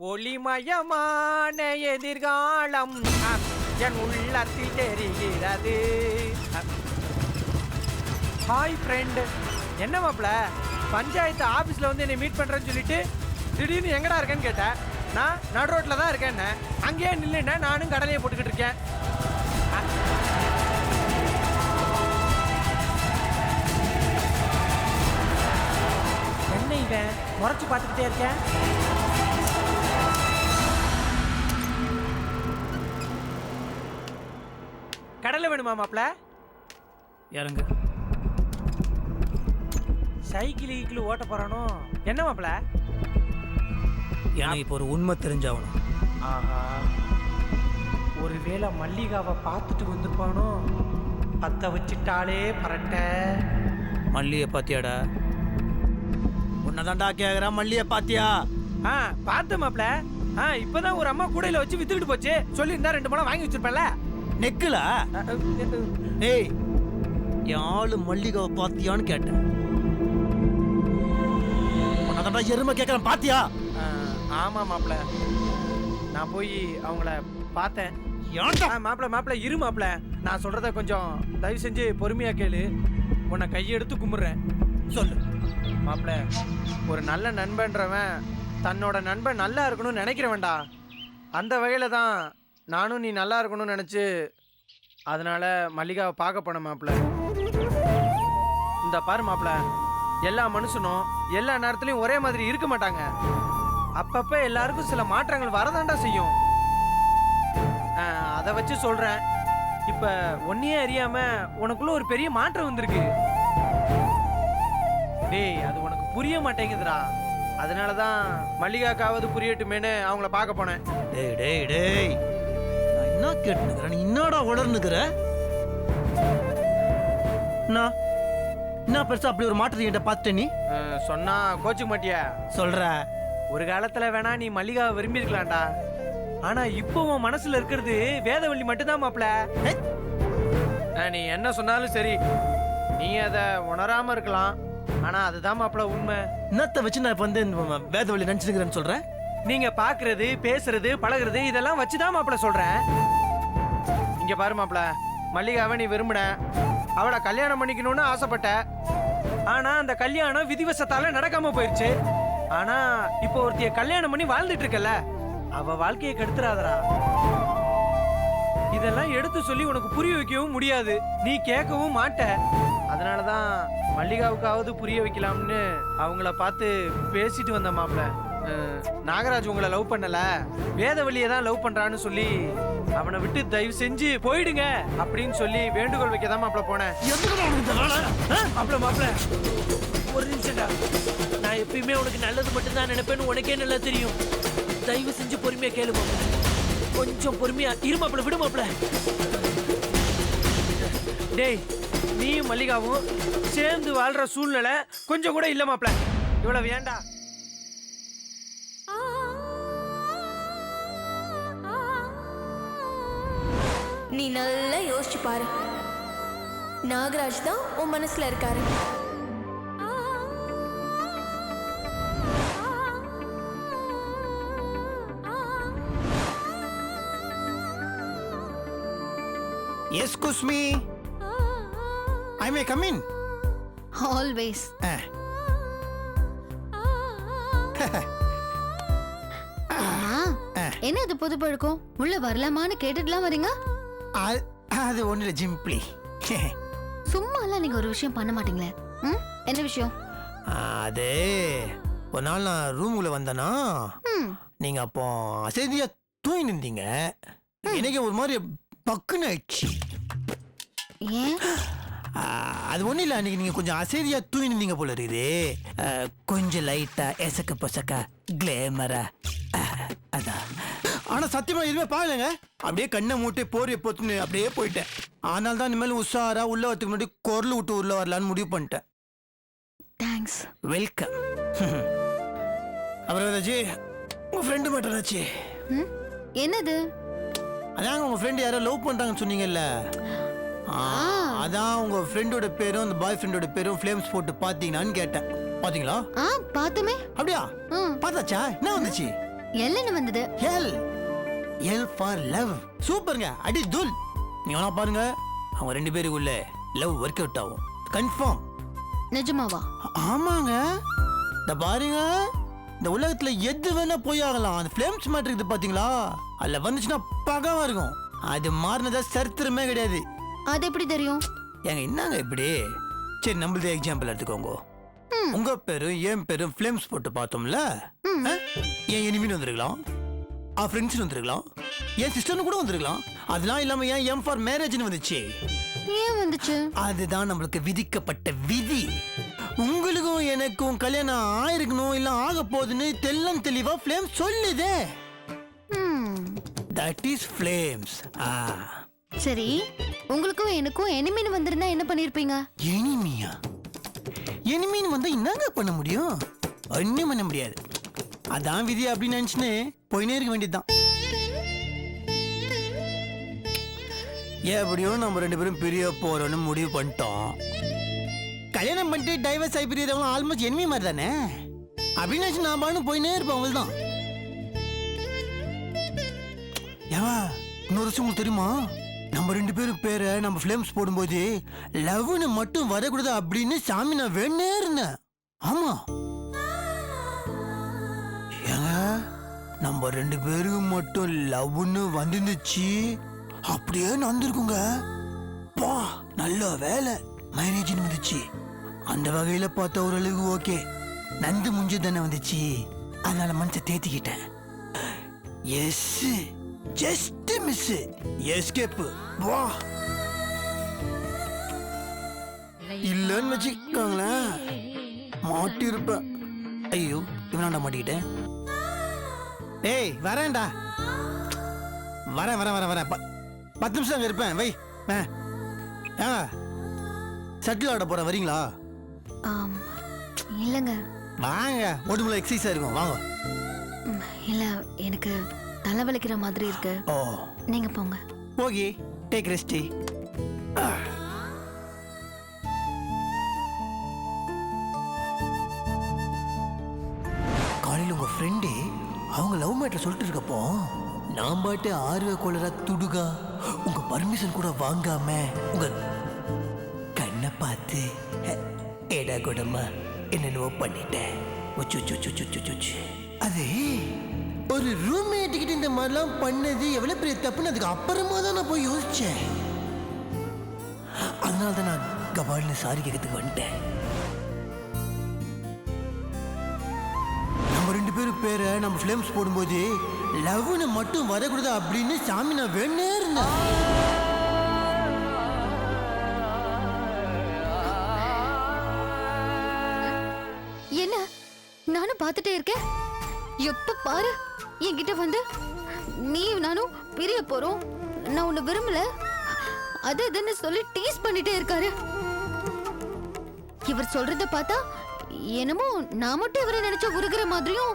ஒளிமயமான எதிர்காலம் என் உள்ளத்தில் தெரிகிறது. ஹாய் ஃப்ரெண்ட், என்ன மாப்ள பஞ்சாயத்து ஆஃபீஸில் வந்து என்னை மீட் பண்ணுறேன்னு சொல்லிட்டு திடீர்னு எங்கடா இருக்கேன்னு கேட்டேன். நான் நடு ரோட்டில் தான் இருக்கேன். அங்கேயே நில்லுண்ணே, நானும் கடலையை போட்டுக்கிட்டு இருக்கேன். என்ன இவன் முறைச்சு பார்த்துக்கிட்டே இருக்கேன். கடலை வேணுமா மாப்ள? இறங்கு. சைக்கிள் ஓட்ட போறானோ என்ன மாப்ள? எனக்கு இப்போ ஒரு உண்மை தெரிஞ்சாகணும். ஆஹா, ஒருவேளை மல்லிகாவை பார்த்துட்டு வந்திருப்பானோ? பத்த வச்சுட்டாலே பரட்ட. மல்லியை பாத்தியாடா? உன்னதான்டா கேக்குறேன், மல்லியை பாத்தியா? பார்த்தேன் மாப்ள. இப்பதான் ஒரு அம்மா கூடையில வச்சு வித்துக்கிட்டு போச்சு. சொல்லியிருந்தா 2 முழம் வாங்கி வச்சிருப்பேன்ல. நெக்குல ஏய், யாழு மல்லிகாவை பாத்தியான்னு கேட்டேன். உன்னதான்டா எருமை கேட்கறேன், பாத்தியா? ஆமா மாப்ள, நான் போய் அவங்கள பார்த்தேன். மாப்ள இரு மாப்ள, நான் சொல்றத கொஞ்சம் தயவு செஞ்சு பொறுமையா கேளு. உன்னை கையெடுத்து கும்பிடுறேன். சொல்லு மாப்ள. ஒரு நல்ல நண்பன்றவன் தன்னோட நண்பன் நல்லா இருக்கணும்னு நினைக்கிறவன்டா. அந்த வகையில தான் நானும் நீ நல்லா இருக்கணும்னு நினச்சி அதனால மல்லிகாவை பார்க்க போனேன் மாப்ள. இந்த பாரு மாப்ள, எல்லா மனுஷனும் எல்லா நேரத்துலையும் ஒரே மாதிரி இருக்க மாட்டாங்க. அப்பப்போ எல்லாருக்கும் சில மாற்றங்கள் வரதாண்டா செய்யும். அதை வச்சு சொல்கிறேன். இப்போ ஒன்றையே அறியாம உனக்குள்ள ஒரு பெரிய மாற்றம் வந்திருக்கு. டேய், அது உனக்கு புரிய மாட்டேங்குதுடா. அதனால தான் மல்லிகாக்காவது புரியட்டுமேனு அவங்கள பார்க்க போனேன். டேய் டேய் டேய், நான் என்ன கேட்டுனுக்குறேன், நீ என்னடா உடனுக்குற? என்ன பெருசா அப்படி ஒரு மாற்றத்தை என்கிட்ட பார்த்துட்ட நீ? சொன்னா கோச்சுக்க மாட்டியா? சொல்ற. ஒரு காலத்துல வேணா நீ மல்லிகாவை விரும்பியிருக்கலாம்டா. ஆனா இப்போ உன் மனசுல இருக்கிறது வேதவள்ளி மட்டும்தான் மாப்ள. நீ என்ன சொன்னாலும் சரி, நீ அதை உணராம இருக்கலாம். ஆனா அதுதான் மாப்ள உண்மை. என்னத்தை வச்சு நான் இப்ப வந்து வேதவள்ளி நினைச்சுக்கிறேன்னு சொல்றேன்? நீங்க பாக்குறது, பேசுறது, பழகுறது இதெல்லாம் வச்சுதான் மாப்ள சொல்றேன். இங்க பாரு மாப்ள, மல்லிகாவை நீ விரும்பின, அவளை கல்யாணம் பண்ணிக்கணும்னு ஆசைப்பட்ட. ஆனா அந்த கல்யாணம் விதிவசத்தால நடக்காம போயிடுச்சு. ஆனா இப்போ ஒருத்திய கல்யாணம் பண்ணி வாழ்ந்துட்டு இருக்கல, அவ வாழ்க்கையை கெடுத்துறாதரா. இதெல்லாம் எடுத்து சொல்லி உனக்கு புரிய வைக்கவும் முடியாது, நீ கேட்கவும் மாட்ட. அதனாலதான் மல்லிகாவுக்காவது புரிய வைக்கலாம்னு அவங்கள பார்த்து பேசிட்டு வந்த மாப்ள. நாகராஜ் உங்களை லவ் பண்ணல, வேதவள்ளியை தான் லவ் பண்றான்னு சொல்லி அவனை விட்டு தயவு செஞ்சு போயிடுங்க அப்படின்னு சொல்லி வேண்டுகோள் வைக்கதான் மாப்ள போனேன். மாப்ள ஒரு நிமிஷம்டா, நான் எப்பயுமே உனக்கு நல்லது மட்டும்தான் நினைப்பேன்னு உனக்கே நல்லா தெரியும். தயவு செஞ்சு பொறுமையா கேளு மாப்ள, கொஞ்சம் பொறுமையா இரு மாப்ள, விடு மாப்ள. டேய், நீயும் மல்லிகாவும் சேர்ந்து வாழ்ற சூழ்நிலை கொஞ்சம் கூட இல்ல மாப்ள. இவ்வளவு வேண்டா. நீ நல்லா யோசிச்சு பாரு, நாகராஜ் தான் உன் மனசுல இருக்காரு. Excuse me, I may come in? Always. என்ன இது புது பழக்கம்? உள்ள வரலாமான்னு கேட்டுட்டுலாம் வரீங்க? அது ஒண்ணுல ஜிம்பிளி. சும்மா எல்லாம் நீங்க ஒரு விஷயம் பண்ண மாட்டீங்களே. என்ன விஷயம்? அது ஒரு நாள் நான் ரூமுக்குள்ள வந்தேனா, நீங்க அப்போ அசதியா தூங்கி நின்றீங்க. எனக்கு ஒரு மாதிரி பக்குன்னு ஆயிடுச்சு. ஏன்? அது ஒன்றும் இல்லை, அன்னைக்கு நீங்கள் கொஞ்சம் அசதியா தூங்கி நின்றீங்க போல இருக்குது. கொஞ்சம் லைட்டா எசக்க பொசக்கா கிளேமரா அதான். ஆனால் சத்தியமாக எதுவுமே பார்க்கலங்க. அப்படியே கண்ணை மூட்டை போரிய போத்துன்னு அப்படியே போயிட்டேன். ஆனால் தான் இனிமேல் உஷாரா உள்ள வரதுக்கு முன்னாடி குரல் விட்டு உள்ள வரலான்னு முடிவு பண்ணிட்டேன். தேங்க்ஸ். வெல்கம். அப்புறம் ஏதாச்சு உங்கள் ஃப்ரெண்டு மட்டும் ஏதாச்சு? என்னது? அதாங்க உங்கள் ஃப்ரெண்டு யாரோ லவ் பண்ணுறாங்கன்னு சொன்னீங்கல்ல, அதான் உங்க ஃப்ரெண்டோட பேரும் அந்த பாய் ஃப்ரெண்டோட பேரும் ஃப்ளேம்ஸ் போட்டு பாத்தீங்களான்னு கேட்டேன். பாத்தீங்களா? பார்த்தமே. அப்படியா? பார்த்தாச்சா? என்ன வந்துச்சு? எல்லுன்னு வந்தது. L L for love. சூப்பருங்க, அடி துல். நீங்க வேணா பாருங்க, அவங்க 2 பேருக்குள்ள லவ் ஒர்க் அவுட் ஆகும் கன்ஃபார்ம். நிஜமாவா? ஆமாங்க. இந்த பாருங்க, இந்த உலகத்துல எது வேணா போய் ஆகலாம். அந்த ஃப்ளேம்ஸ் மேட்டர் இருக்குது பாத்தீங்களா, அதுல வந்துச்சுன்னா பகவா இருக்கும். அது மாறினதா சரித்திரமே கிடையாது. அது எப்படி தெரியும்? ஏங்க என்னங்க இப்படி? சரி, நம்மளது எக்ஸாம்பிள் எடுத்துக்கோங்க. உங்க பேரும் என் பேரும் ஃப்ளேம்ஸ் போட்டு பார்த்தோம்ல, என் எனிமின்னு வந்திருக்கலாம், ஃப்ரெண்ட்ஸ் வந்திருக்கலாம், என் சிஸ்டர்னு கூட வந்திருக்கலாம். அதெல்லாம் இல்லாம ஏன் எம் ஃபார் மேரேஜ்னு வந்துச்சு? ஏன் வந்துச்சு? அதுதான் நம்மளுக்கு விதிக்கப்பட்ட விதி. உங்களுக்கும் எனக்கும் கல்யாணம் ஆயிருக்கணும் இல்ல ஆக போகுதுன்னு தெல்லம் தெளிவா ஃப்ளேம்ஸ் சொல்லுதே. That is flames. சரி, உங்களுக்கும் எனக்கும் எனிமின்னு வந்திருந்தா என்ன பண்ணிருப்பீங்க? எனிமியா? எனிமின்னு வந்தா என்னங்க பண்ண முடியும்? ஒன்னும் பண்ண முடியாது. அதான் விதி அப்படின்னு நினைச்சுன்னு போயினே இருக்க வேண்டியதுதான். எப்படியும் நம்ம 2 பேரும் பிரிய போறோம்னு முடிவு பண்ணிட்டோம். கல்யாணம் பண்ணிட்டு டைவர்ஸ் ஆகி பிரியறவங்க ஆல்மோஸ்ட் எனிமி மாதிரி தானே. அப்படின்னு நினைச்சு நான் பாட்டு போயினே இருப்பேன். அவங்களுக்கு தான். ஏவா, இன்னொரு விஷயம் உங்களுக்கு தெரியுமா? நம்ம 2 பேரும் பேரை நம்ம ஃப்ளேம்ஸ் போடும்போது லவ்னு மட்டும் வரக்கூடாது அப்படின்னு சாமி நான் வேணே இருந்தேன். ஆமா ஏங்க, நம்ம 2 பேருக்கும் மட்டும் லவ்னு வந்துருந்துச்சு, அப்படியே நடந்திருக்குங்க. பா, நல்ல வேலை மேரேஜ்னு வந்துச்சு. அந்த வகையில பார்த்த ஓரளவுக்கு ஓகே. நந்து முஞ்சு தானே வந்துச்சு, அதனால மனசை தேத்திக்கிட்டேன். Yes, just miss, escape. வா, இல்லன்னு வச்சுக்கோங்களேன், மாட்டி இருப்பேன். ஐயோ, இவனாண்டா மாட்டிக்கிட்டேன். ஏய், வரேன்டா, வரேன் வரேன் வரேன் வரேன். 10 நிமிஷம் அங்கே இருப்பேன். வை. சட்டில் ஆட போற, வரீங்களா? இல்லங்க. வாங்க, உடம்புல எக்ஸசைஸா இருக்கும், வாங்க. இல்ல, எனக்கு தலை வலிக்கிற மாதிரி இருக்கு. ஓ, நீங்க போங்க. Okay, take rest. காலையில் உங்க ஃப்ரெண்டு அவங்க லவ் மேட்டர் சொல்லிட்டு இருக்கப்போ நான் பாட்டு ஆர்வ கோளரா துடுகா உங்க பர்மிஷன் கூட வாங்காம உங்க கண்ணை பார்த்து ஏடா கூடமா என்னென்னவோ பண்ணிட்டேன். அது ஒரு ரூம்மேட் கிட்ட இந்த மாதிரிலாம் பண்ணது எவ்வளவு பெரிய தப்புன்னு அதுக்கு அப்புறமா தான் நான் போய் யோசிச்சேன். அதனால தான் நான் கபால்னு சாரி கேட்கறதுக்கு வந்துட்டேன். நம்ம 2 பேரும் பேரை நம்ம ஃபிலிம்ஸ் போடும்போது லவ்னு மட்டும் வரக்கூடாது அப்படின்னு சாமி நான் வேணே இருந்தேன். என்ன நானும் பார்த்துட்டே இருக்கேன். எப்ப பாரு என்கிட்ட வந்து நீ நானும் பிரிய போறோம், நான் உன்னை விரும்பல, அது இதுன்னு சொல்லி டீஸ் பண்ணிட்டே இருக்காரு. இவர் சொல்றத பார்த்தா என்னமோ நான் மட்டும் இவரை நினைச்ச உருகிற மாதிரியும்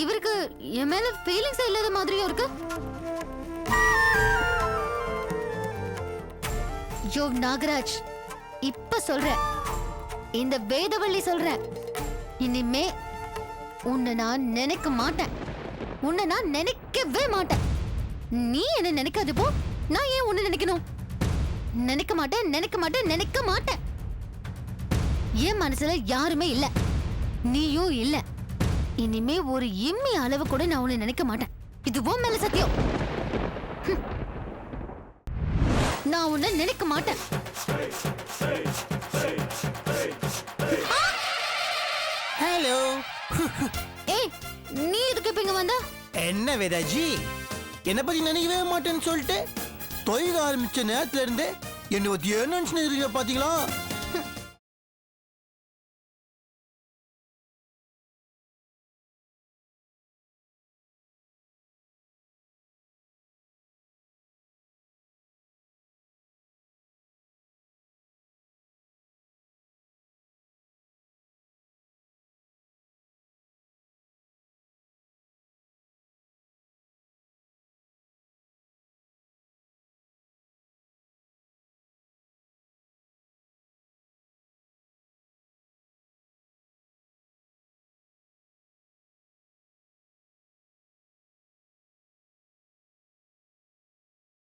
இவருக்கு என் மேல ஃபீலிங்ஸ் இல்லாத மாதிரியும் இருக்கு. யோ நாகராஜ், இப்ப சொல்றேன், இந்த வேதவள்ளி சொல்றேன், இனிமே உன்னை நான் நினைக்க மாட்டேன். உன்னை நான் நினைக்கவே மாட்டேன். நீ என்ன நினைக்காது போ, நான் ஏன் உன்னை நினைக்கணும்? நினைக்க மாட்டேன், நினைக்க மாட்டேன், நினைக்க மாட்டேன். என் மனசுல யாருமே இல்ல, நீயும் இல்ல. இனிமே ஒரு இம்மி அளவு கூட நான் உன்னை நினைக்க மாட்டேன். இதுவும் மேல சத்தியம். நான் உன்னை நினைக்க மாட்டேன். ஹலோ. ஏய், நீ எதுக்கு இப்ப இங்க வந்த? என்ன வேதாஜி, என்ன பத்தி நினைக்கவே மாட்டேன்னு சொல்லிட்டு தொழில் ஆரம்பிச்ச நேரத்துல இருந்து என்ன பத்தி என்ன நினைச்சுன்னு இருக்கீங்க பாத்தீங்களா?